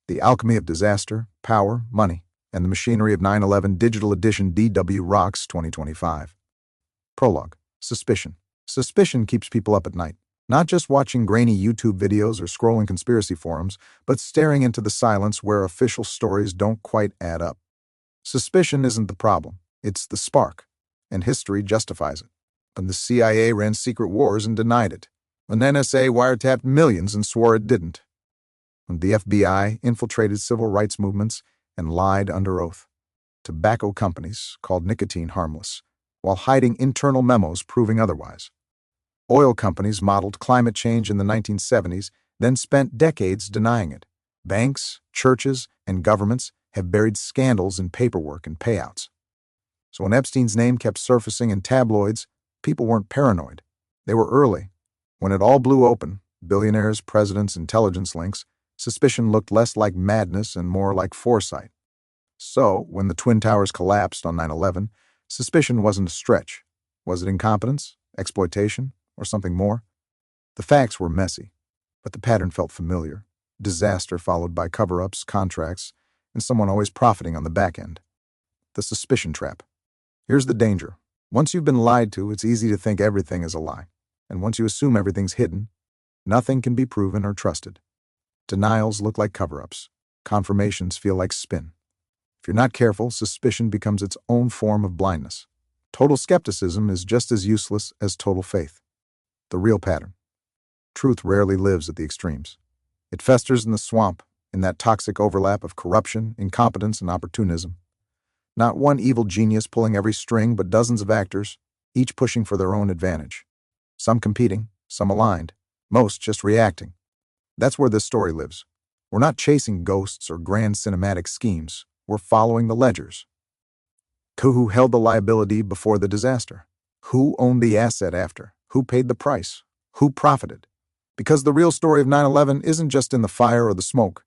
The Alchemy of Disaster, Power, Money, and the Machinery of 9/11 Digital Edition DW Rocks 2025. Prologue. Suspicion. Suspicion keeps people up at night, not just watching grainy YouTube videos or scrolling conspiracy forums, but staring into the silence where official stories don't quite add up. Suspicion isn't the problem, it's the spark, and history justifies it. When the CIA ran secret wars and denied it. When NSA wiretapped millions and swore it didn't. When the FBI infiltrated civil rights movements and lied under oath. Tobacco companies called nicotine harmless, while hiding internal memos proving otherwise. Oil companies modeled climate change in the 1970s, then spent decades denying it. Banks, churches, and governments have buried scandals in paperwork and payouts. So when Epstein's name kept surfacing in tabloids, people weren't paranoid. They were early. When it all blew open, billionaires, presidents, intelligence links, suspicion looked less like madness and more like foresight. So, when the Twin Towers collapsed on 9/11, suspicion wasn't a stretch. Was it incompetence, exploitation, or something more? The facts were messy, but the pattern felt familiar. Disaster followed by cover-ups, contracts, and someone always profiting on the back end. The suspicion trap. Here's the danger. Once you've been lied to, it's easy to think everything is a lie. And once you assume everything's hidden, nothing can be proven or trusted. Denials look like cover-ups. Confirmations feel like spin. If you're not careful, suspicion becomes its own form of blindness. Total skepticism is just as useless as total faith. The real pattern. Truth rarely lives at the extremes. It festers in the swamp, in that toxic overlap of corruption, incompetence, and opportunism. Not one evil genius pulling every string, but dozens of actors, each pushing for their own advantage. Some competing, some aligned, most just reacting. That's where this story lives. We're not chasing ghosts or grand cinematic schemes. We're following the ledgers. Who held the liability before the disaster? Who owned the asset after? Who paid the price? Who profited? Because the real story of 9/11 isn't just in the fire or the smoke.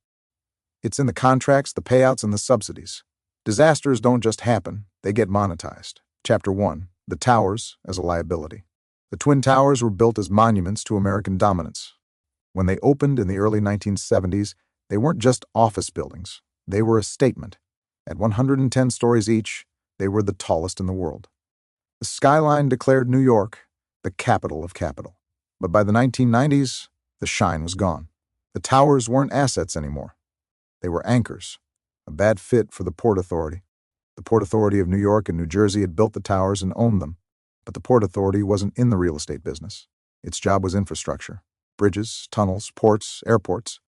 It's in the contracts, the payouts, and the subsidies. Disasters don't just happen, they get monetized. Chapter 1. The Towers as a Liability. The Twin Towers were built as monuments to American dominance. When they opened in the early 1970s, they weren't just office buildings. They were a statement. At 110 stories each, they were the tallest in the world. The skyline declared New York the capital of capital. But by the 1990s, the shine was gone. The towers weren't assets anymore. They were anchors, a bad fit for the Port Authority. The Port Authority of New York and New Jersey had built the towers and owned them, but the Port Authority wasn't in the real estate business. Its job was infrastructure. Bridges, tunnels, ports, airports.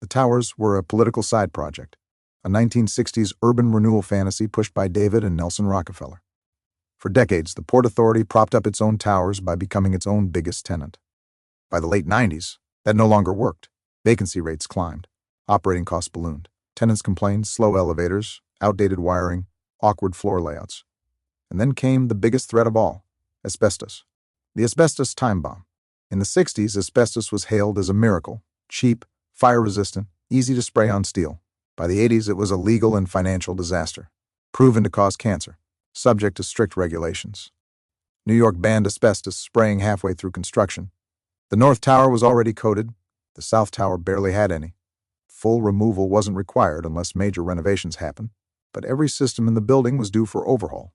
The towers were a political side project, a 1960s urban renewal fantasy pushed by David and Nelson Rockefeller. For decades, the Port Authority propped up its own towers by becoming its own biggest tenant. By the late 90s, that no longer worked. Vacancy rates climbed. Operating costs ballooned. Tenants complained, slow elevators, outdated wiring, awkward floor layouts. And then came the biggest threat of all, asbestos. The asbestos time bomb. In the 60s, asbestos was hailed as a miracle, cheap, fire-resistant, easy to spray on steel. By the 80s, it was a legal and financial disaster, proven to cause cancer, subject to strict regulations. New York banned asbestos spraying halfway through construction. The North Tower was already coated. The South Tower barely had any. Full removal wasn't required unless major renovations happened, but every system in the building was due for overhaul.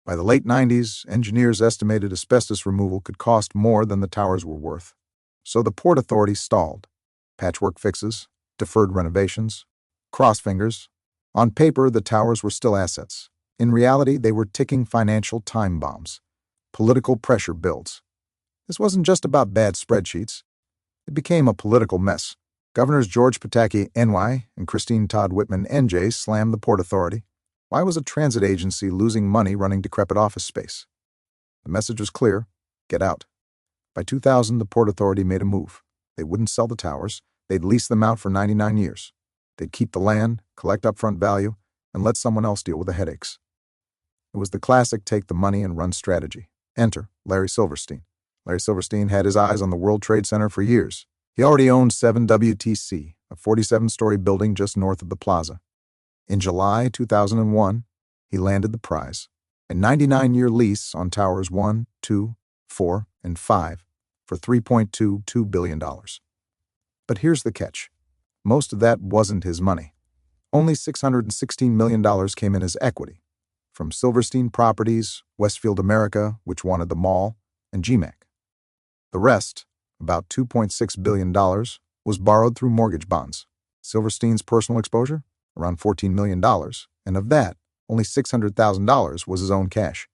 By the late 90s, engineers estimated asbestos removal could cost more than the towers were worth. So the Port Authority stalled. Patchwork fixes, deferred renovations, cross fingers. On paper, the towers were still assets. In reality, they were ticking financial time bombs. Political pressure builds. This wasn't just about bad spreadsheets. It became a political mess. Governors George Pataki, NY, and Christine Todd Whitman, NJ, slammed the Port Authority. Why was a transit agency losing money running decrepit office space? The message was clear: get out. By 2000, the Port Authority made a move. They wouldn't sell the towers. They'd lease them out for 99 years. They'd keep the land, collect upfront value, and let someone else deal with the headaches. It was the classic take the money and run strategy. Enter Larry Silverstein. Larry Silverstein had his eyes on the World Trade Center for years. He already owned 7WTC, a 47-story building just north of the plaza. In July 2001, he landed the prize, a 99-year lease on Towers 1, 2, 4, and 5 for $3.22 billion. But here's the catch. Most of that wasn't his money. Only $616 million came in as equity from Silverstein Properties, Westfield America, which wanted the mall, and GMAC. The rest, about $2.6 billion, was borrowed through mortgage bonds. Silverstein's personal exposure? Around $14 million, and of that, only $600,000 was his own cash.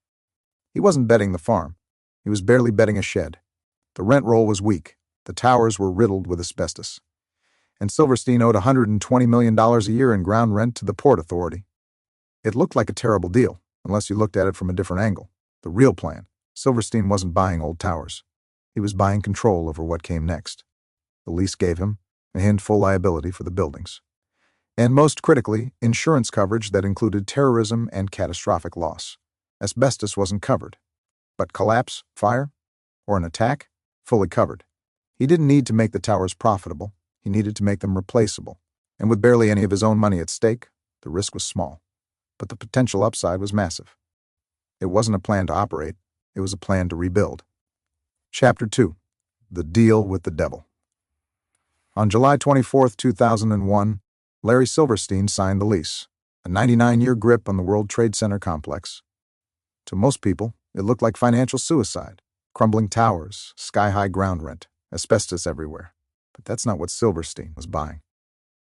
He wasn't betting the farm. He was barely betting a shed. The rent roll was weak. The towers were riddled with asbestos. And Silverstein owed $120 million a year in ground rent to the Port Authority. It looked like a terrible deal, unless you looked at it from a different angle. The real plan: Silverstein wasn't buying old towers. He was buying control over what came next. The lease gave him a hint full liability for the buildings. And most critically, insurance coverage that included terrorism and catastrophic loss. Asbestos wasn't covered. But collapse, fire, or an attack? Fully covered. He didn't need to make the towers profitable. He needed to make them replaceable. And with barely any of his own money at stake, the risk was small. But the potential upside was massive. It wasn't a plan to operate. It was a plan to rebuild. Chapter 2. The Deal with the Devil. On July 24, 2001, Larry Silverstein signed the lease, a 99-year grip on the World Trade Center complex. To most people, it looked like financial suicide. Crumbling towers, sky-high ground rent, asbestos everywhere. But that's not what Silverstein was buying.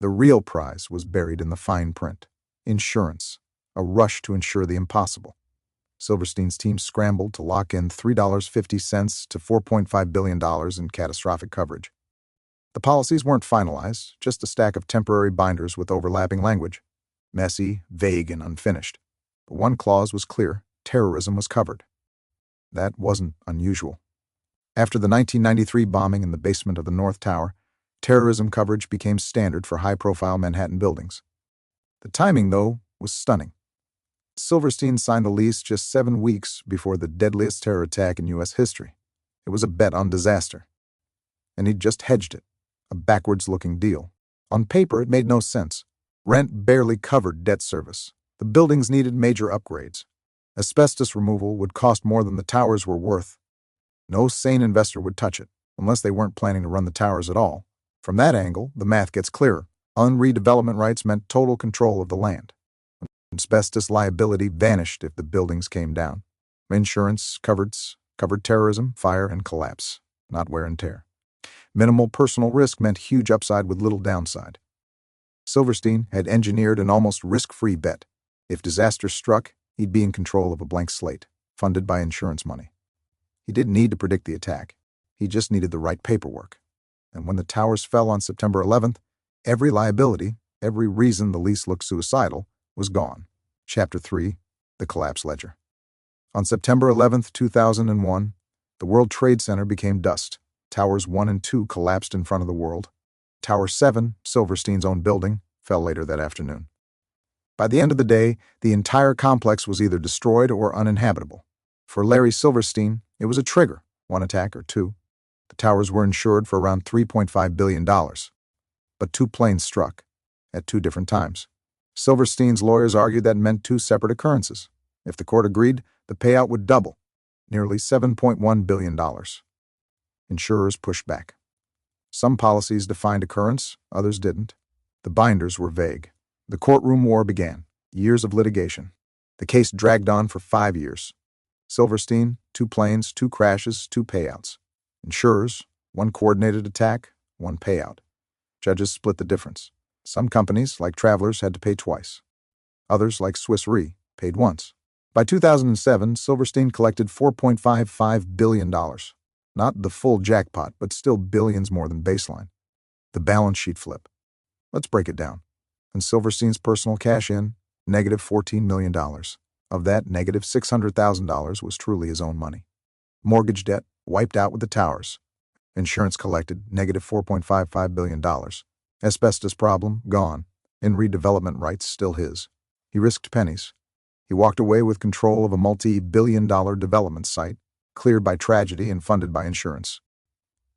The real prize was buried in the fine print. Insurance. A rush to insure the impossible. Silverstein's team scrambled to lock in $3.50 to $4.5 billion in catastrophic coverage. The policies weren't finalized, just a stack of temporary binders with overlapping language. Messy, vague, and unfinished. But one clause was clear: terrorism was covered. That wasn't unusual. After the 1993 bombing in the basement of the North Tower, terrorism coverage became standard for high-profile Manhattan buildings. The timing, though, was stunning. Silverstein signed the lease just 7 weeks before the deadliest terror attack in U.S. history. It was a bet on disaster. And he'd just hedged it, a backwards-looking deal. On paper, it made no sense. Rent barely covered debt service. The buildings needed major upgrades. Asbestos removal would cost more than the towers were worth. No sane investor would touch it, unless they weren't planning to run the towers at all. From that angle, the math gets clearer. Unredevelopment rights meant total control of the land. Asbestos liability vanished if the buildings came down. Insurance covered terrorism, fire, and collapse, not wear and tear. Minimal personal risk meant huge upside with little downside. Silverstein had engineered an almost risk-free bet. If disaster struck, he'd be in control of a blank slate, funded by insurance money. He didn't need to predict the attack. He just needed the right paperwork. And when the towers fell on September 11th, every liability, every reason the lease looked suicidal, was gone. Chapter 3. The Collapse Ledger. On September 11, 2001, the World Trade Center became dust. Towers 1 and 2 collapsed in front of the world. Tower 7, Silverstein's own building, fell later that afternoon. By the end of the day, the entire complex was either destroyed or uninhabitable. For Larry Silverstein, it was a trigger, one attack or two. The towers were insured for around $3.5 billion. But 2 planes struck, at 2 different times. Silverstein's lawyers argued that meant 2 separate occurrences. If the court agreed, the payout would double, nearly $7.1 billion. Insurers pushed back. Some policies defined occurrence, others didn't. The binders were vague. The courtroom war began. Years of litigation. The case dragged on for 5 years. Silverstein, 2 planes, 2 crashes, 2 payouts. Insurers, 1 coordinated attack, 1 payout. Judges split the difference. Some companies, like Travelers, had to pay twice. Others, like Swiss Re, paid once. By 2007, Silverstein collected $4.55 billion. Not the full jackpot, but still billions more than baseline. The balance sheet flip. Let's break it down. And Silverstein's personal cash in, negative $14 million. Of that, negative $600,000 was truly his own money. Mortgage debt wiped out with the towers. Insurance collected, negative $4.55 billion. Asbestos problem, gone. In redevelopment rights, still his. He risked pennies. He walked away with control of a multi-billion-dollar development site, cleared by tragedy and funded by insurance.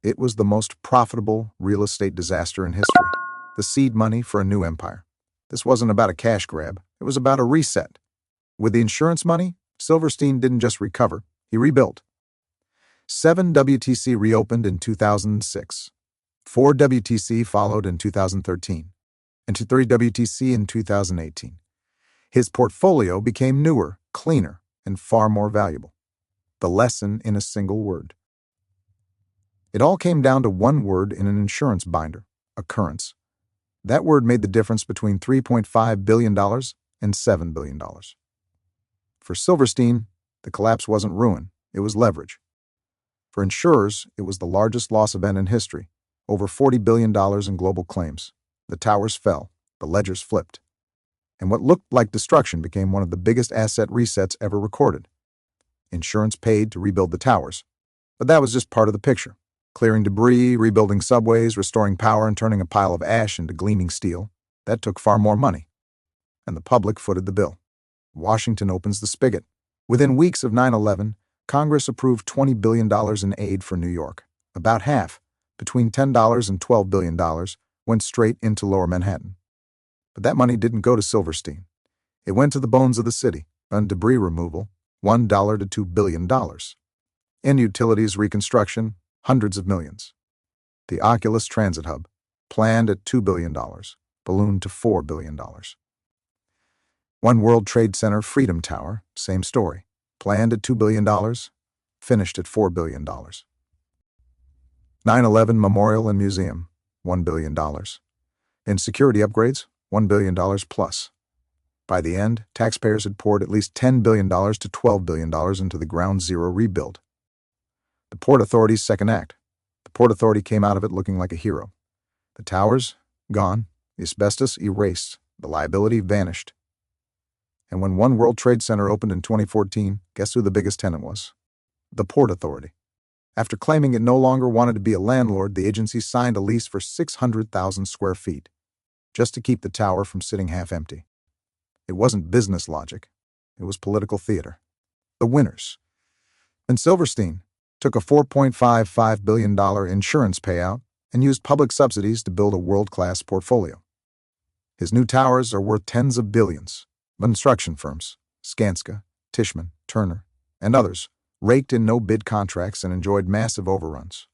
It was the most profitable real estate disaster in history. The seed money for a new empire. This wasn't about a cash grab. It was about a reset. With the insurance money, Silverstein didn't just recover, he rebuilt. 7 WTC reopened in 2006. 4 WTC followed in 2013, and to 3 WTC in 2018. His portfolio became newer, cleaner, and far more valuable. The lesson in a single word. It all came down to one word in an insurance binder: occurrence. That word made the difference between $3.5 billion and $7 billion. For Silverstein, the collapse wasn't ruin, it was leverage. For insurers, it was the largest loss event in history, over $40 billion in global claims. The towers fell, the ledgers flipped, and what looked like destruction became one of the biggest asset resets ever recorded. Insurance paid to rebuild the towers, but that was just part of the picture. Clearing debris, rebuilding subways, restoring power, and turning a pile of ash into gleaming steel, that took far more money. And the public footed the bill. Washington opens the spigot. Within weeks of 9/11, Congress approved $20 billion in aid for New York. About half, between $10 and $12 billion, went straight into Lower Manhattan. But that money didn't go to Silverstein. It went to the bones of the city, on debris removal, $1 to $2 billion. In utilities reconstruction, hundreds of millions. The Oculus Transit Hub, planned at $2 billion, ballooned to $4 billion. One World Trade Center Freedom Tower, same story, planned at $2 billion, finished at $4 billion. 9/11 Memorial and Museum, $1 billion. In security upgrades, $1 billion plus. By the end, taxpayers had poured at least $10 billion to $12 billion into the Ground Zero rebuild. The Port Authority's second act. The Port Authority came out of it looking like a hero. The towers, gone. The asbestos, erased. The liability, vanished. And when One World Trade Center opened in 2014, guess who the biggest tenant was? The Port Authority. After claiming it no longer wanted to be a landlord, the agency signed a lease for 600,000 square feet, just to keep the tower from sitting half empty. It wasn't business logic. It was political theater. The winners. And Silverstein took a $4.55 billion insurance payout and used public subsidies to build a world-class portfolio. His new towers are worth tens of billions. Construction firms, Skanska, Tishman, Turner, and others, raked in no-bid contracts and enjoyed massive overruns.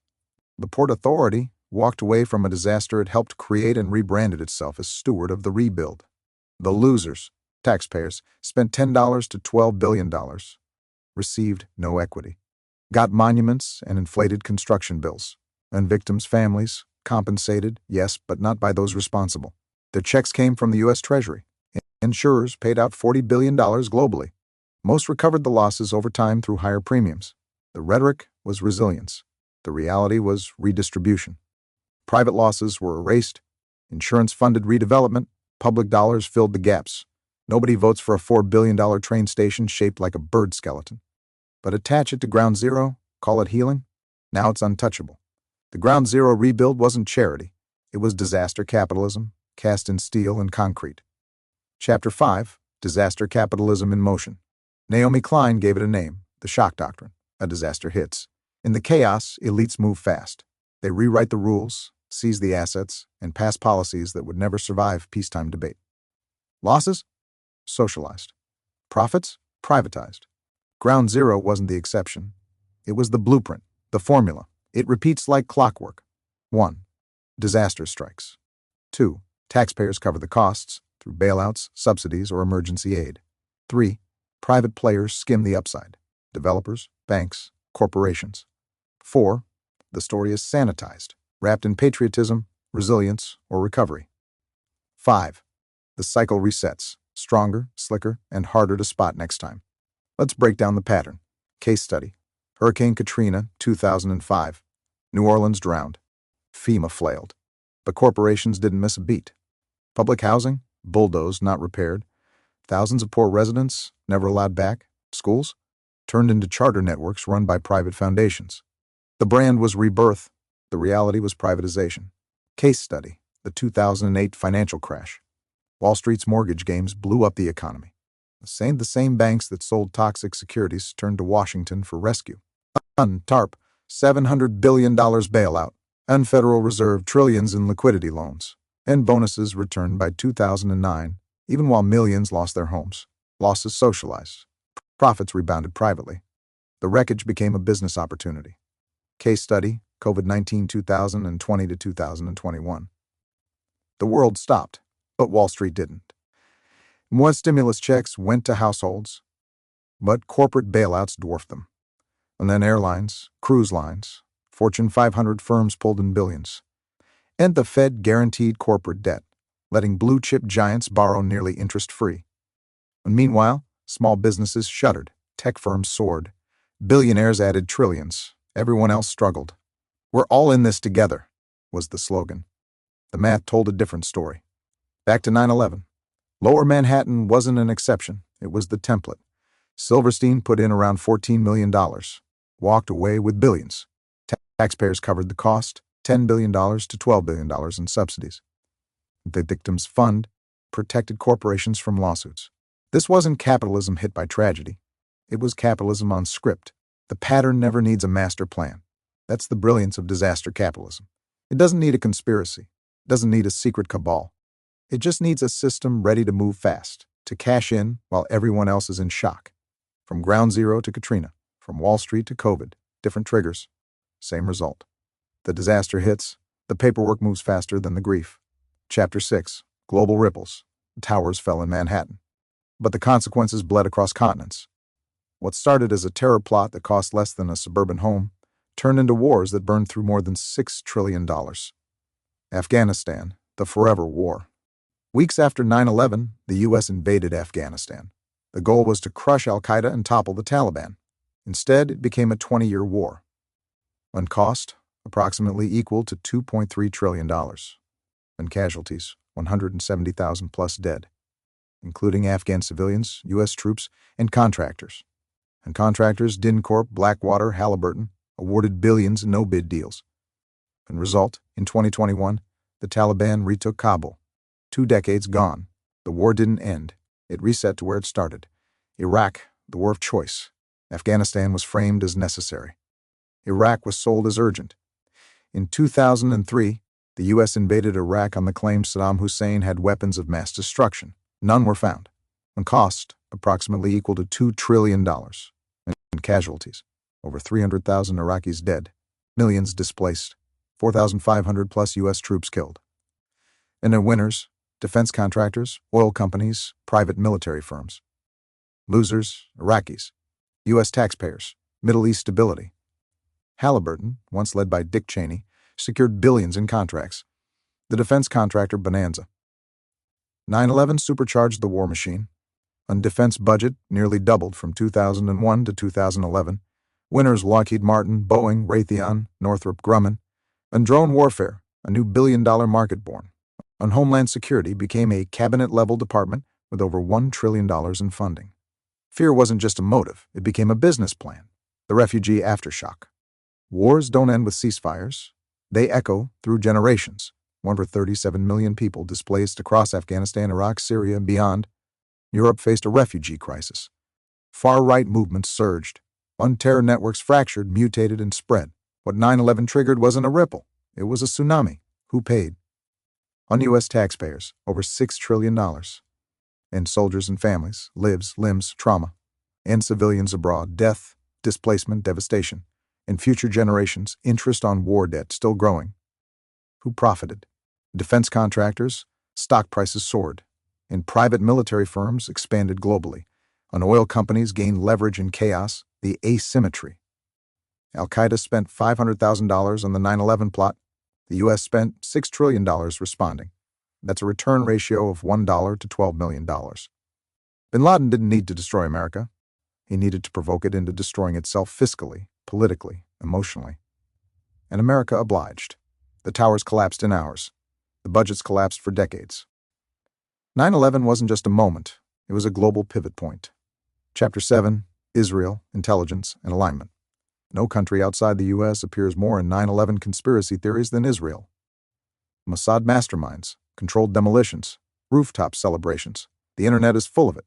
The Port Authority walked away from a disaster it helped create and rebranded itself as steward of the rebuild. The losers, taxpayers, spent $10 to $12 billion, received no equity, got monuments and inflated construction bills, and victims' families compensated, yes, but not by those responsible. Their checks came from the U.S. Treasury. Insurers paid out $40 billion globally. Most recovered the losses over time through higher premiums. The rhetoric was resilience. The reality was redistribution. Private losses were erased. Insurance funded redevelopment. Public dollars filled the gaps. Nobody votes for a $4 billion train station shaped like a bird skeleton. But attach it to Ground Zero, call it healing. Now it's untouchable. The Ground Zero rebuild wasn't charity. It was disaster capitalism, cast in steel and concrete. Chapter 5, Disaster Capitalism in Motion. Naomi Klein gave it a name, the shock doctrine. A disaster hits. In the chaos, elites move fast. They rewrite the rules, seize the assets, and pass policies that would never survive peacetime debate. Losses? Socialized. Profits? Privatized. Ground Zero wasn't the exception. It was the blueprint, the formula. It repeats like clockwork. 1. Disaster strikes. 2. Taxpayers cover the costs through bailouts, subsidies, or emergency aid. 3. Private players skim the upside. Developers, banks, corporations. 4. The story is sanitized, wrapped in patriotism, resilience, or recovery. 5. The cycle resets, stronger, slicker, and harder to spot next time. Let's break down the pattern. Case study. Hurricane Katrina, 2005. New Orleans drowned. FEMA flailed. But corporations didn't miss a beat. Public housing, bulldozed, not repaired. Thousands of poor residents, never allowed back. Schools, turned into charter networks run by private foundations. The brand was rebirth. The reality was privatization. Case study. The 2008 financial crash. Wall Street's mortgage games blew up the economy. The same banks that sold toxic securities turned to Washington for rescue. TARP, $700 billion bailout, and Federal Reserve trillions in liquidity loans, and bonuses returned by 2009, even while millions lost their homes. Losses socialized. Profits rebounded privately. The wreckage became a business opportunity. Case study, COVID-19 2020 to 2021. The world stopped, but Wall Street didn't. More stimulus checks went to households, but corporate bailouts dwarfed them. And then airlines, cruise lines, Fortune 500 firms pulled in billions. And the Fed guaranteed corporate debt, letting blue-chip giants borrow nearly interest-free. And meanwhile, small businesses shuttered, tech firms soared, billionaires added trillions, everyone else struggled. "We're all in this together," was the slogan. The math told a different story. Back to 9/11. Lower Manhattan wasn't an exception, it was the template. Silverstein put in around $14 million, walked away with billions. Taxpayers covered the cost, $10 billion to $12 billion in subsidies. The Victims Fund protected corporations from lawsuits. This wasn't capitalism hit by tragedy. It was capitalism on script. The pattern never needs a master plan. That's the brilliance of disaster capitalism. It doesn't need a conspiracy. It doesn't need a secret cabal. It just needs a system ready to move fast, to cash in while everyone else is in shock. From ground zero to Katrina, from Wall Street to COVID, different triggers, same result. The disaster hits, the paperwork moves faster than the grief. Chapter 6, Global Ripples. The towers fell in Manhattan. But the consequences bled across continents. What started as a terror plot that cost less than a suburban home turned into wars that burned through more than $6 trillion. Afghanistan, the forever war. Weeks after 9/11, the U.S. invaded Afghanistan. The goal was to crush Al-Qaeda and topple the Taliban. Instead, it became a 20-year war. On cost, approximately equal to $2.3 trillion. And casualties, 170,000 plus dead, including Afghan civilians, U.S. troops, and contractors. And contractors, DynCorp, Blackwater, Halliburton, awarded billions in no-bid deals. And result, in 2021, the Taliban retook Kabul. 2 decades gone. The war didn't end. It reset to where it started. Iraq, the war of choice. Afghanistan was framed as necessary. Iraq was sold as urgent. In 2003, the U.S. invaded Iraq on the claim Saddam Hussein had weapons of mass destruction. None were found. And cost, approximately equal to $2 trillion. And casualties, over 300,000 Iraqis dead, millions displaced, 4,500 plus U.S. troops killed. And the winners, defense contractors, oil companies, private military firms. Losers, Iraqis, U.S. taxpayers, Middle East stability. Halliburton, once led by Dick Cheney, secured billions in contracts. The defense contractor bonanza. 9/11 supercharged the war machine. And defense budget nearly doubled from 2001 to 2011. Winners Lockheed Martin, Boeing, Raytheon, Northrop Grumman. And drone warfare, a new billion-dollar market born. And Homeland Security became a cabinet-level department with over $1 trillion in funding. Fear wasn't just a motive, it became a business plan. The refugee aftershock. Wars don't end with ceasefires. They echo through generations. Over 37 million people displaced across Afghanistan, Iraq, Syria, and beyond. Europe faced a refugee crisis. Far-right movements surged. Terror networks fractured, mutated, and spread. What 9/11 triggered wasn't a ripple. It was a tsunami. Who paid? On U.S. taxpayers, over $6 trillion. And soldiers and families, lives, limbs, trauma. And civilians abroad, death, displacement, devastation. And future generations, interest on war debt still growing. Who profited? Defense contractors, stock prices soared. And private military firms expanded globally. And oil companies gained leverage in chaos, the asymmetry. Al-Qaeda spent $500,000 on the 9/11 plot. The U.S. spent $6 trillion responding. That's a return ratio of $1 to $12 million. Bin Laden didn't need to destroy America. He needed to provoke it into destroying itself fiscally, politically, emotionally. And America obliged. The towers collapsed in hours. The budgets collapsed for decades. 9/11 wasn't just a moment. It was a global pivot point. Chapter 7, Israel, Intelligence, and Alignment. No country outside the U.S. appears more in 9/11 conspiracy theories than Israel. Mossad masterminds, controlled demolitions, rooftop celebrations. The internet is full of it.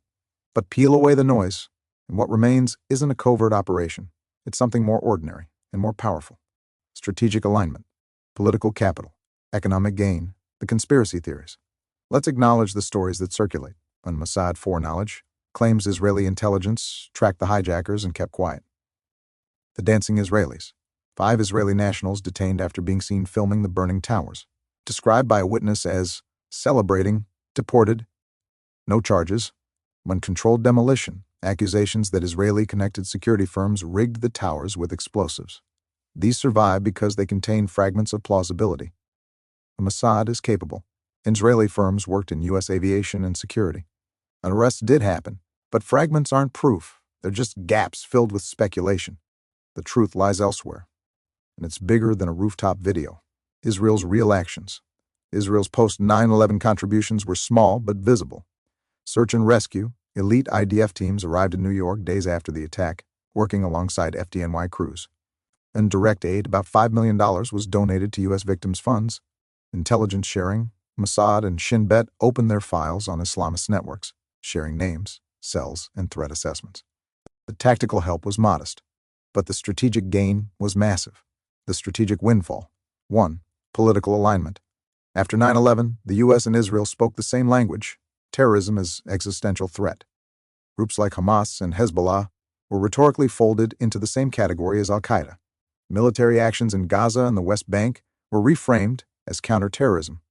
But peel away the noise, and what remains isn't a covert operation. It's something more ordinary and more powerful. Strategic alignment, political capital, economic gain, the conspiracy theories. Let's acknowledge the stories that circulate. On Mossad foreknowledge, claims Israeli intelligence tracked the hijackers and kept quiet. The dancing Israelis. 5 Israeli nationals detained after being seen filming the burning towers. Described by a witness as celebrating, deported, no charges. When controlled demolition, accusations that Israeli-connected security firms rigged the towers with explosives. These survive because they contain fragments of plausibility. The Mossad is capable. Israeli firms worked in U.S. aviation and security. An arrest did happen, but fragments aren't proof. They're just gaps filled with speculation. The truth lies elsewhere, and it's bigger than a rooftop video. Israel's real actions. Israel's post-9/11 contributions were small but visible. Search and rescue, elite IDF teams arrived in New York days after the attack, working alongside dENWoLf'S crews. And direct aid, about $5 million, was donated to U.S. victims' funds. Intelligence sharing, Mossad and Shin Bet opened their files on Islamist networks, sharing names, cells, and threat assessments. The tactical help was modest, but the strategic gain was massive. The strategic windfall. 1. Political alignment. After 9/11, the U.S. and Israel spoke the same language: terrorism as existential threat. Groups like Hamas and Hezbollah were rhetorically folded into the same category as Al-Qaeda. Military actions in Gaza and the West Bank were reframed as counterterrorism.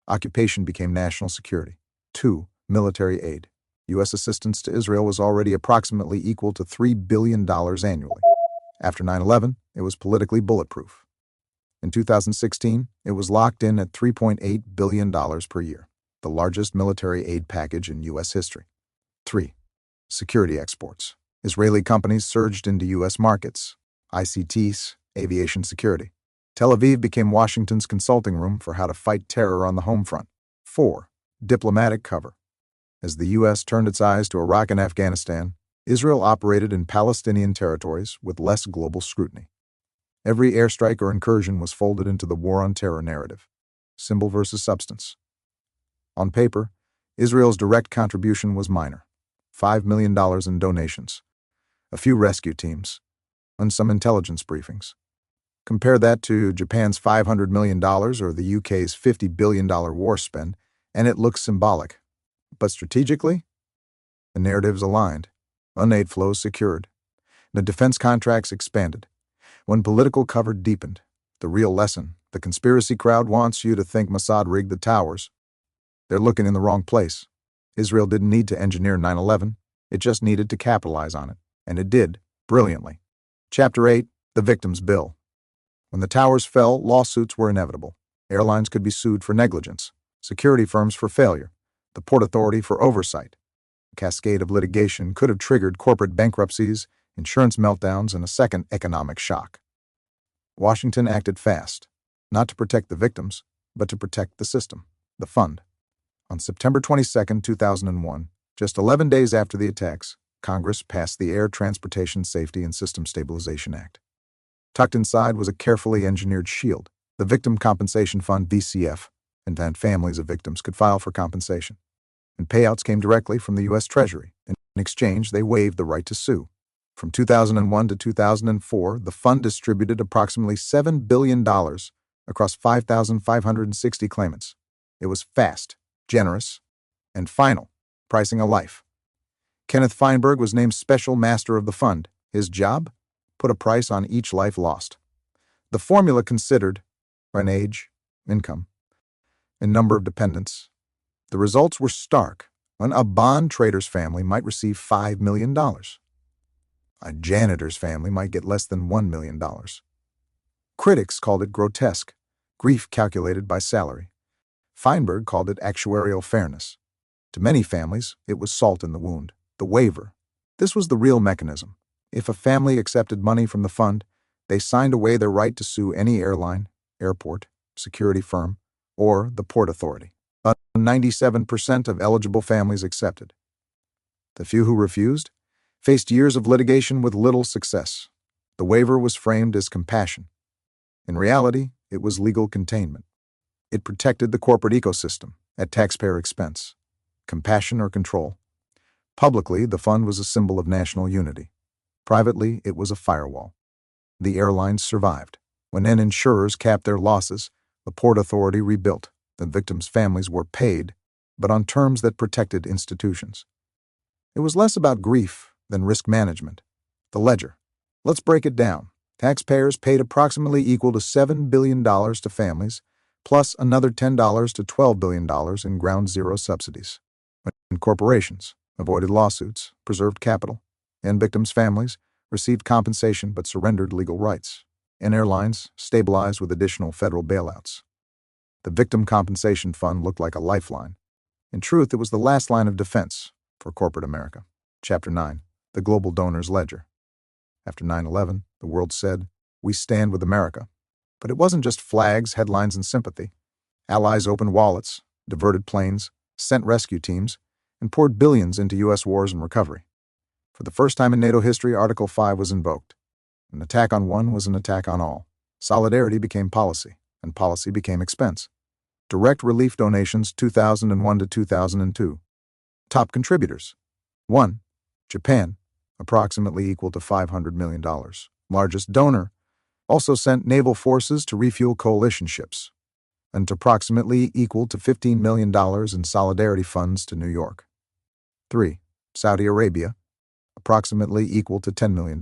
Occupation became national security. 2. Military aid. U.S. assistance to Israel was already approximately equal to $3 billion annually. After 9/11, it was politically bulletproof. In 2016, it was locked in at $3.8 billion per year, the largest military aid package in U.S. history. 3. Security exports. Israeli companies surged into U.S. markets. ICTs, aviation security. Tel Aviv became Washington's consulting room for how to fight terror on the home front. 4. Diplomatic cover. As the U.S. turned its eyes to Iraq and Afghanistan, Israel operated in Palestinian territories with less global scrutiny. Every airstrike or incursion was folded into the war on terror narrative. Symbol versus substance. On paper, Israel's direct contribution was minor: $5 million in donations, a few rescue teams, and some intelligence briefings. Compare that to Japan's $500 million or the UK's $50 billion war spend, and it looks symbolic. But strategically, the narratives aligned, unaid flows secured, the defense contracts expanded. When political cover deepened, the real lesson: the conspiracy crowd wants you to think Mossad rigged the towers. They're looking in the wrong place. Israel didn't need to engineer 9/11, it just needed to capitalize on it, and it did, brilliantly. Chapter 8, The Victim's Bill. When the towers fell, lawsuits were inevitable. Airlines could be sued for negligence, security firms for failure, the Port Authority for oversight. A cascade of litigation could have triggered corporate bankruptcies, insurance meltdowns, and a second economic shock. Washington acted fast, not to protect the victims, but to protect the system, the fund. On September 22, 2001, just 11 days after the attacks, Congress passed the Air Transportation Safety and System Stabilization Act. Tucked inside was a carefully engineered shield, the Victim Compensation Fund (VCF), and then families of victims could file for compensation. And payouts came directly from the U.S. Treasury. In exchange, they waived the right to sue. From 2001 to 2004, the fund distributed approximately $7 billion across 5,560 claimants. It was fast, generous, and final, pricing a life. Kenneth Feinberg was named Special Master of the Fund. His job? Put a price on each life lost. The formula considered an age, income, and number of dependents. The results were stark. A bond trader's family might receive $5 million. A janitor's family might get less than $1 million. Critics called it grotesque, grief calculated by salary. Feinberg called it actuarial fairness. To many families, it was salt in the wound, the waiver. This was the real mechanism. If a family accepted money from the fund, they signed away their right to sue any airline, airport, security firm, or the Port Authority. 97% of eligible families accepted. The few who refused faced years of litigation with little success. The waiver was framed as compassion. In reality, it was legal containment. It protected the corporate ecosystem at taxpayer expense. Compassion or control. Publicly, the fund was a symbol of national unity. Privately, it was a firewall. The airlines survived. When insurers capped their losses, the Port Authority rebuilt. The victims' families were paid, but on terms that protected institutions. It was less about grief than risk management. The ledger. Let's break it down. Taxpayers paid approximately equal to $7 billion to families, plus another $10 to $12 billion in ground zero subsidies. And corporations avoided lawsuits, preserved capital, and victims' families received compensation but surrendered legal rights, and airlines stabilized with additional federal bailouts. The Victim Compensation Fund looked like a lifeline. In truth, it was the last line of defense for corporate America. Chapter 9, The Global Donor's Ledger. After 9/11, the world said, "We stand with America." But it wasn't just flags, headlines, and sympathy. Allies opened wallets, diverted planes, sent rescue teams, and poured billions into U.S. wars and recovery. For the first time in NATO history, Article 5 was invoked. An attack on one was an attack on all. Solidarity became policy, and policy became expense. Direct relief donations 2001 to 2002. Top contributors. 1. Japan, approximately equal to $500 million. Largest donor, also sent naval forces to refuel coalition ships, and approximately equal to $15 million in solidarity funds to New York. 3. Saudi Arabia, approximately equal to $10 million,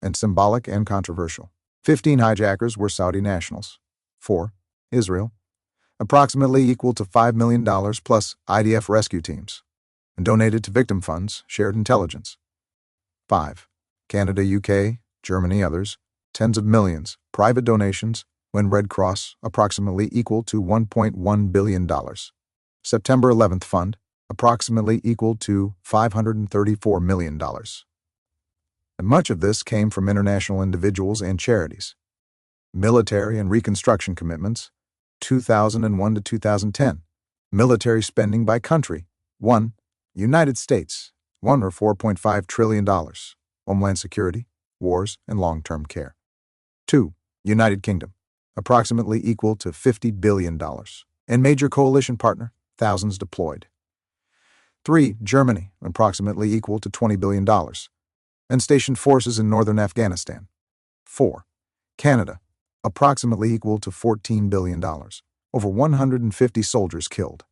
and symbolic and controversial. 15 hijackers were Saudi nationals. 4. Israel, approximately equal to $5 million plus IDF rescue teams, and donated to victim funds, shared intelligence. 5. Canada, UK, Germany, others, tens of millions, private donations, when Red Cross, approximately equal to $1.1 billion. September 11th Fund, approximately equal to $534 million. And much of this came from international individuals and charities. Military and reconstruction commitments, 2001 to 2010. Military spending by country, 1. United States, $1 or $4.5 trillion. Homeland Security, wars, and long-term care. 2. United Kingdom, approximately equal to $50 billion. And major coalition partner, thousands deployed. 3. Germany, approximately equal to $20 billion. And stationed forces in northern Afghanistan. 4. Canada, approximately equal to $14 billion. Over 150 soldiers killed.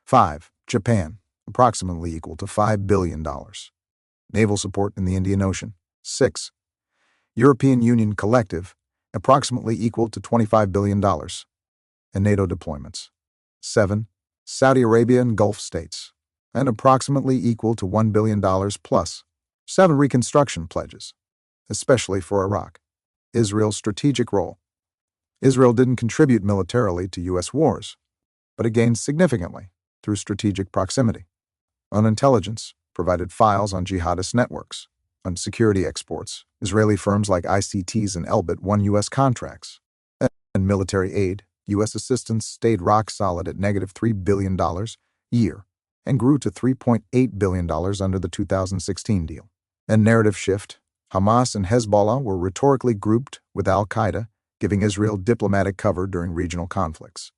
5. Japan, approximately equal to $5 billion. Naval support in the Indian Ocean. 6. European Union Collective, approximately equal to $25 billion. And NATO deployments. 7. Saudi Arabia and Gulf states, and approximately equal to $1 billion plus. 7 reconstruction pledges, especially for Iraq. Israel's strategic role. Israel didn't contribute militarily to U.S. wars, but it gained significantly through strategic proximity. On intelligence, provided files on jihadist networks. On security exports, Israeli firms like ICTs and Elbit won U.S. contracts. And military aid, U.S. assistance stayed rock solid at -$3 billion a year and grew to $3.8 billion under the 2016 deal. And narrative shift, Hamas and Hezbollah were rhetorically grouped with al-Qaeda, giving Israel diplomatic cover during regional conflicts.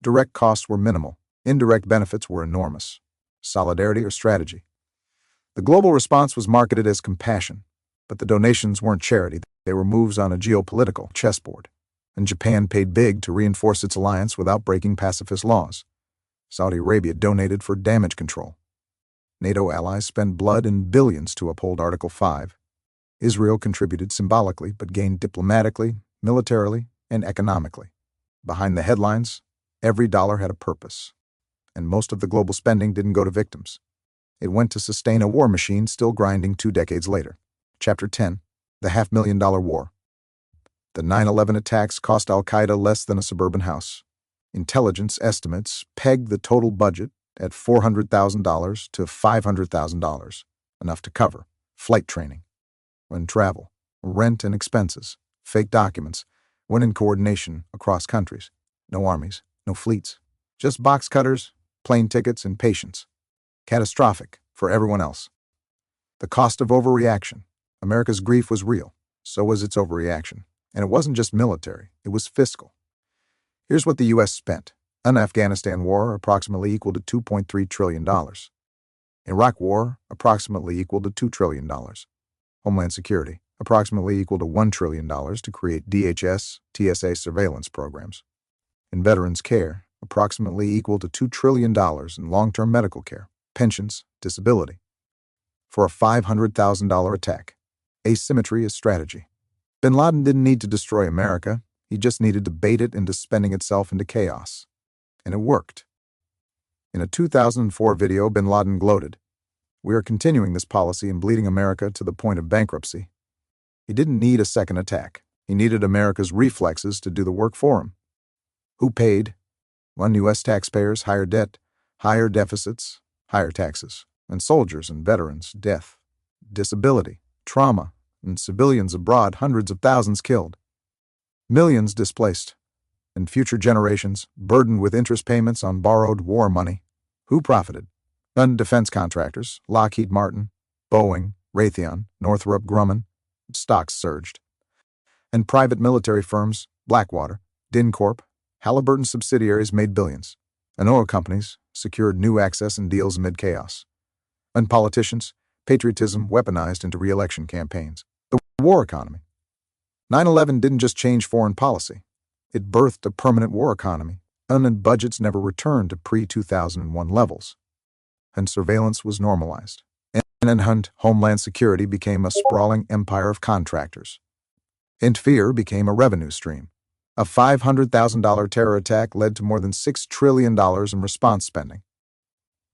Direct costs were minimal, indirect benefits were enormous. Solidarity or strategy. The global response was marketed as compassion, but the donations weren't charity, they were moves on a geopolitical chessboard. And Japan paid big to reinforce its alliance without breaking pacifist laws. Saudi Arabia donated for damage control. NATO allies spent blood and billions to uphold Article 5. Israel contributed symbolically but gained diplomatically, militarily, and economically. Behind the headlines, every dollar had a purpose. And most of the global spending didn't go to victims. It went to sustain a war machine still grinding 2 decades later. Chapter 10, The $500,000 War. The 9/11 attacks cost al-Qaeda less than a suburban house. Intelligence estimates pegged the total budget at $400,000 to $500,000, enough to cover flight training, when travel, rent and expenses, fake documents, when in coordination across countries. No armies, no fleets, just box cutters, plane tickets, and patience. Catastrophic for everyone else. The cost of overreaction. America's grief was real, so was its overreaction. And it wasn't just military, it was fiscal. Here's what the U.S. spent. An Afghanistan war, approximately equal to $2.3 trillion. Iraq war, approximately equal to $2 trillion. Homeland Security, approximately equal to $1 trillion to create DHS, TSA surveillance programs. In veterans care, approximately equal to $2 trillion in long-term medical care, pensions, disability. For a $500,000 attack, asymmetry is strategy. Bin Laden didn't need to destroy America. He just needed to bait it into spending itself into chaos. And it worked. In a 2004 video, Bin Laden gloated, "We are continuing this policy and bleeding America to the point of bankruptcy." He didn't need a second attack. He needed America's reflexes to do the work for him. Who paid? U.S. taxpayers, higher debt, higher deficits, higher taxes, and soldiers and veterans, death, disability, trauma, and civilians abroad, hundreds of thousands killed, millions displaced, and future generations burdened with interest payments on borrowed war money. Who profited? Defense contractors, Lockheed Martin, Boeing, Raytheon, Northrop Grumman. Stocks surged. And private military firms, Blackwater, DynCorp, Halliburton subsidiaries made billions. And oil companies secured new access and deals amid chaos. And politicians, patriotism weaponized into re-election campaigns. The war economy. 9/11 didn't just change foreign policy. It birthed a permanent war economy, and budgets never returned to pre-2001 levels. And surveillance was normalized. And Homeland Security became a sprawling empire of contractors. And fear became a revenue stream. A $500,000 terror attack led to more than $6 trillion in response spending.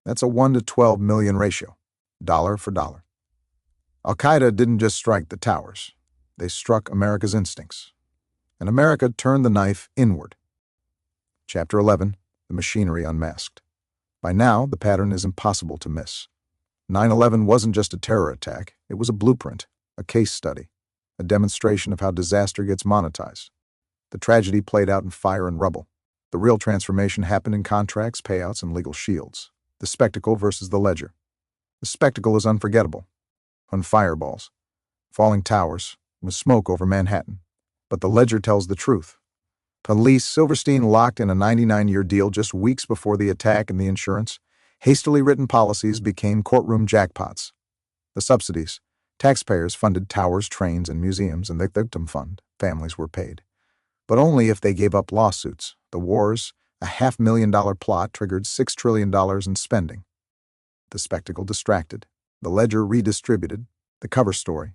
That's a 1 to 12 million ratio, dollar for dollar. Al-Qaeda didn't just strike the towers. They struck America's instincts. And America turned the knife inward. Chapter 11, The Machinery Unmasked. By now, the pattern is impossible to miss. 9/11 wasn't just a terror attack. It was a blueprint, a case study, a demonstration of how disaster gets monetized. The tragedy played out in fire and rubble. The real transformation happened in contracts, payouts, and legal shields. The spectacle versus the ledger. The spectacle is unforgettable. On fireballs, falling towers, with smoke over Manhattan. But the ledger tells the truth. Police Silverstein locked in a 99-year deal just weeks before the attack, and the insurance. Hastily written policies became courtroom jackpots. The subsidies. Taxpayers funded towers, trains, and museums, and the victim fund. Families were paid. But only if they gave up lawsuits. The wars, a $500,000 plot, triggered $6 trillion in spending. The spectacle distracted. The ledger redistributed. The cover story.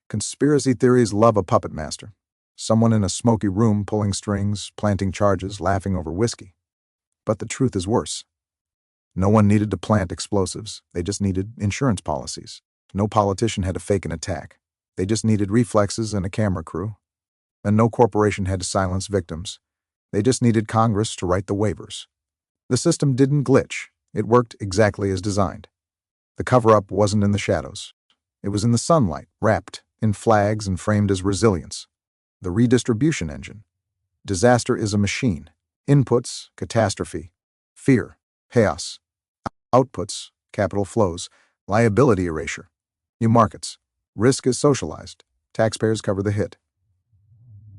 Conspiracy theories love a puppet master. Someone in a smoky room pulling strings, planting charges, laughing over whiskey. But the truth is worse. No one needed to plant explosives. They just needed insurance policies. No politician had to fake an attack. They just needed reflexes and a camera crew. And no corporation had to silence victims. They just needed Congress to write the waivers. The system didn't glitch. It worked exactly as designed. The cover-up wasn't in the shadows. It was in the sunlight, wrapped in flags and framed as resilience. The redistribution engine. Disaster is a machine. Inputs, catastrophe. Fear, chaos. Outputs, capital flows. Liability erasure. New markets. Risk is socialized. Taxpayers cover the hit.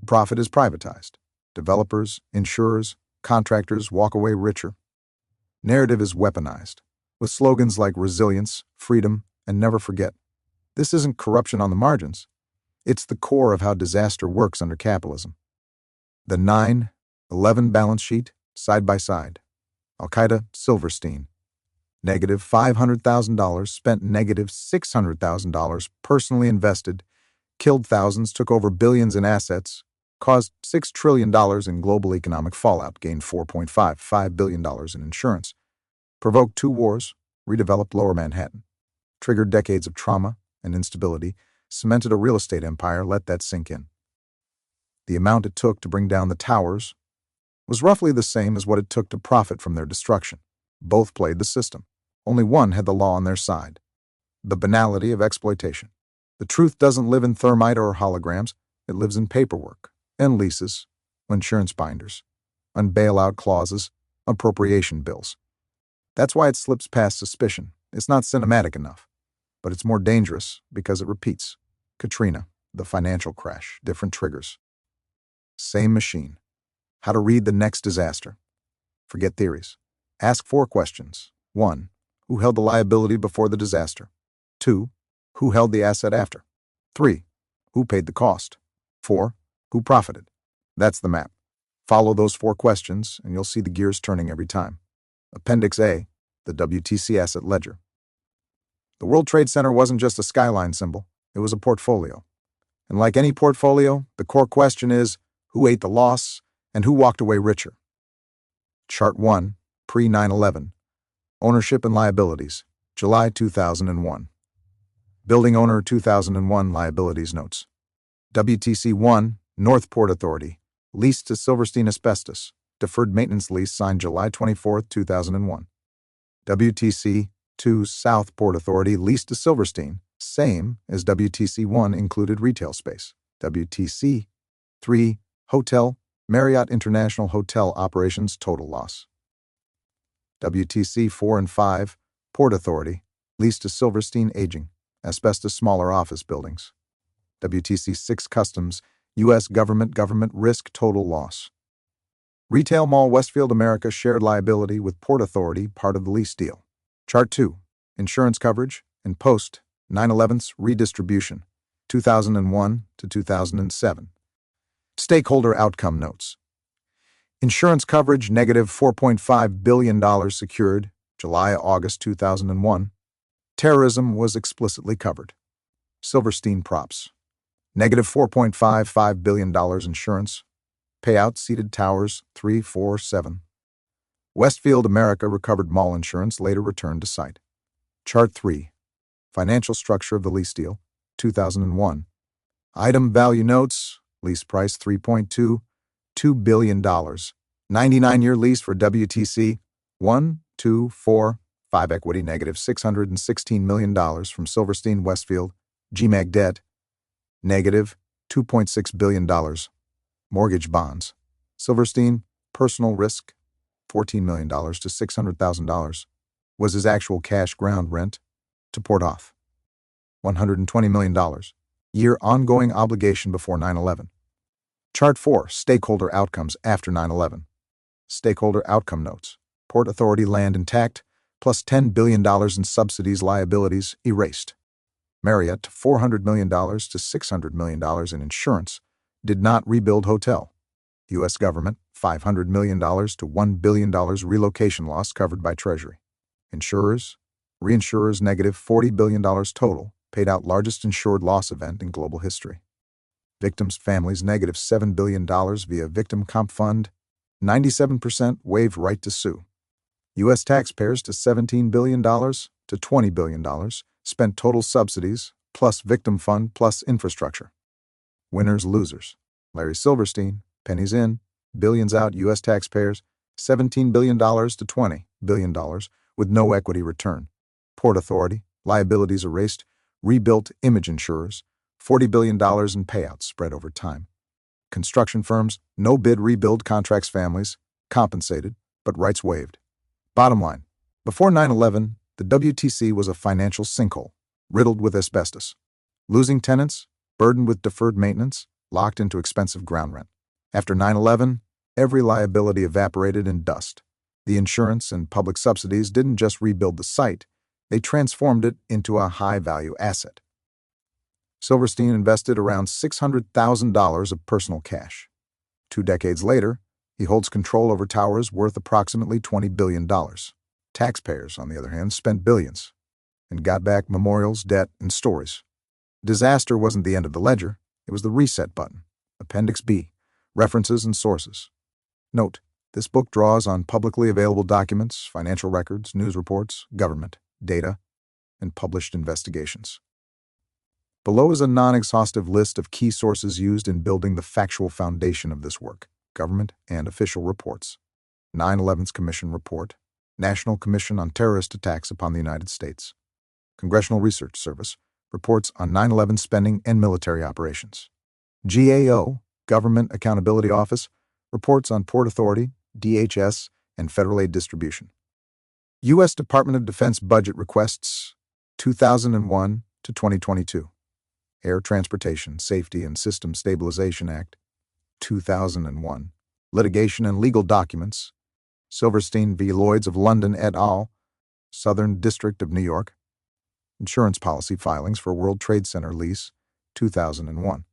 Profit is privatized. Developers, insurers, contractors walk away richer. Narrative is weaponized, with slogans like resilience, freedom, and never forget. This isn't corruption on the margins. It's the core of how disaster works under capitalism. The 9/11 balance sheet, side by side. Al-Qaeda, Silverstein. Negative $500,000 spent, negative $600,000 personally invested, killed thousands, took over billions in assets, caused $6 trillion in global economic fallout, gained $4.55 billion in insurance, provoked 2 wars, redeveloped Lower Manhattan, triggered decades of trauma and instability, cemented a real estate empire. Let that sink in. The amount it took to bring down the towers was roughly the same as what it took to profit from their destruction. Both played the system. Only one had the law on their side. The banality of exploitation. The truth doesn't live in thermite or holograms. It lives in paperwork and leases, insurance binders, and bailout clauses, appropriation bills. That's why it slips past suspicion. It's not cinematic enough. But it's more dangerous because it repeats. Katrina, the financial crash, different triggers. Same machine. How to read the next disaster. Forget theories. Ask 4 questions. 1. Who held the liability before the disaster? 2. Who held the asset after? 3. Who paid the cost? 4. Who profited? That's the map. Follow those 4 questions, and you'll see the gears turning every time. Appendix A, the WTC Asset Ledger. The World Trade Center wasn't just a skyline symbol. It was a portfolio. And like any portfolio, the core question is, who ate the loss and who walked away richer? Chart 1, pre-9/11. Ownership and liabilities, July 2001. Building owner 2001 liabilities notes. WTC-1, North Port Authority, leased to Silverstein Asbestos, deferred maintenance lease signed July 24, 2001. WTC-2, South Port Authority, leased to Silverstein, same as WTC-1 included retail space. WTC-3, Hotel, Marriott International Hotel operations total loss. WTC-4 and 5, Port Authority, leased to Silverstein Aging, asbestos smaller office buildings. WTC-6 Customs, U.S. government risk total loss. Retail Mall Westfield America shared liability with Port Authority, part of the lease deal. Chart 2, insurance coverage and post 9/11's redistribution, 2001 to 2007. Stakeholder outcome notes. Insurance coverage negative $4.5 billion secured, July-August 2001. Terrorism was explicitly covered. Silverstein props. Negative $4.55 billion insurance. Payout seated towers 3, 4, 7. Westfield America recovered mall insurance, later returned to site. Chart 3. Financial structure of the lease deal, 2001. Item value notes. Lease price $3.22 billion. 99-year lease for WTC. 1, 2, 4, 5 equity negative $616 million from Silverstein Westfield. GMAG debt negative $2.6 billion. Mortgage bonds. Silverstein, personal risk, $14 million to $600,000, was his actual cash ground rent to Port Auth. $120 million. Year ongoing obligation before 9/11. Chart 4, stakeholder outcomes after 9/11. Stakeholder outcome notes. Port Authority land intact, plus $10 billion in subsidies liabilities erased. Marriott $400 million to $600 million in insurance, did not rebuild hotel. U.S. government, $500 million to $1 billion relocation loss covered by Treasury. Insurers, reinsurers negative $40 billion total, paid out largest insured loss event in global history. Victims' families negative $7 billion via Victim Comp Fund, 97% waived right to sue. U.S. taxpayers to $17 billion to $20 billion, spent total subsidies, plus victim fund, plus infrastructure. Winners, losers. Larry Silverstein, pennies in, billions out, U.S. taxpayers, $17 billion to $20 billion, with no equity return. Port Authority, liabilities erased, rebuilt image insurers, $40 billion in payouts spread over time. Construction firms, no bid rebuild contracts families, compensated, but rights waived. Bottom line, before 9/11, the WTC was a financial sinkhole, riddled with asbestos. Losing tenants, burdened with deferred maintenance, locked into expensive ground rent. After 9/11, every liability evaporated in dust. The insurance and public subsidies didn't just rebuild the site, they transformed it into a high-value asset. Silverstein invested around $600,000 of personal cash. 2 decades later, he holds control over towers worth approximately $20 billion. Taxpayers, on the other hand, spent billions and got back memorials, debt, and stories. Disaster wasn't the end of the ledger, it was the reset button. Appendix B, references and sources. Note, this book draws on publicly available documents, financial records, news reports, government, data, and published investigations. Below is a non-exhaustive list of key sources used in building the factual foundation of this work, government and official reports. 9/11's Commission Report, National Commission on Terrorist Attacks upon the United States. Congressional Research Service, reports on 9/11 spending and military operations. GAO, Government Accountability Office, reports on Port Authority, DHS, and federal aid distribution. U.S. Department of Defense budget requests, 2001 to 2022. Air Transportation Safety and System Stabilization Act, 2001. Litigation and Legal Documents, Silverstein v. Lloyds of London et al., Southern District of New York. Insurance policy filings for World Trade Center lease, 2001.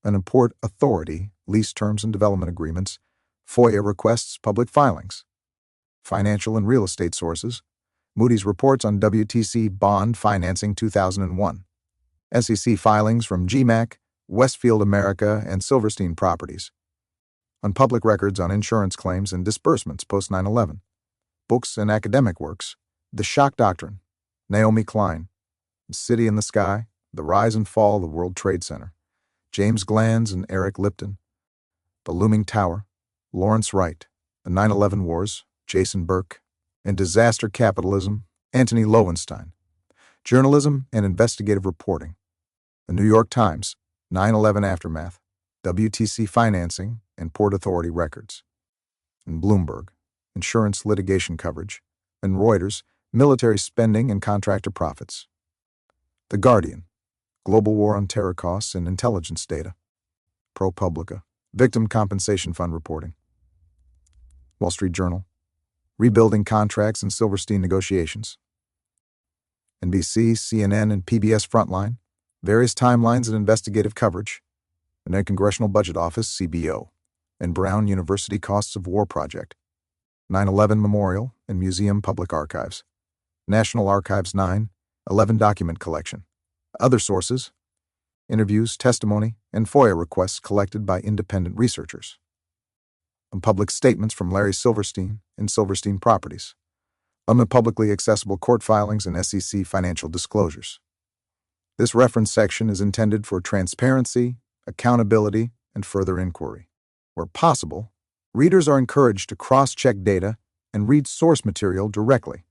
An Port Authority, lease terms and development agreements, FOIA requests, public filings. Financial and real estate sources, Moody's reports on WTC bond financing 2001. SEC filings from GMAC, Westfield America and Silverstein Properties. On public records on insurance claims and disbursements post 9/11. Books and academic works. The Shock Doctrine. Naomi Klein. City in the Sky. The Rise and Fall of the World Trade Center. James Glanz and Eric Lipton. The Looming Tower. Lawrence Wright. The 9/11 Wars. Jason Burke. And Disaster Capitalism. Anthony Lowenstein. Journalism and Investigative Reporting. The New York Times. 9/11 Aftermath. WTC Financing and Port Authority Records. And Bloomberg. Insurance litigation coverage. And Reuters. Military spending and contractor profits. The Guardian. Global War on Terror Costs and Intelligence Data. ProPublica. Victim Compensation Fund Reporting. Wall Street Journal. Rebuilding Contracts and Silverstein Negotiations. NBC, CNN, and PBS Frontline. Various timelines and investigative coverage. The New Congressional Budget Office, CBO. And Brown University Costs of War Project. 9/11 Memorial and Museum Public Archives. National Archives 9/11 Document Collection. Other sources. Interviews, testimony, and FOIA requests collected by independent researchers. And public statements from Larry Silverstein and Silverstein Properties. On the publicly accessible court filings and SEC financial disclosures. This reference section is intended for transparency, accountability, and further inquiry. Where possible, readers are encouraged to cross-check data and read source material directly.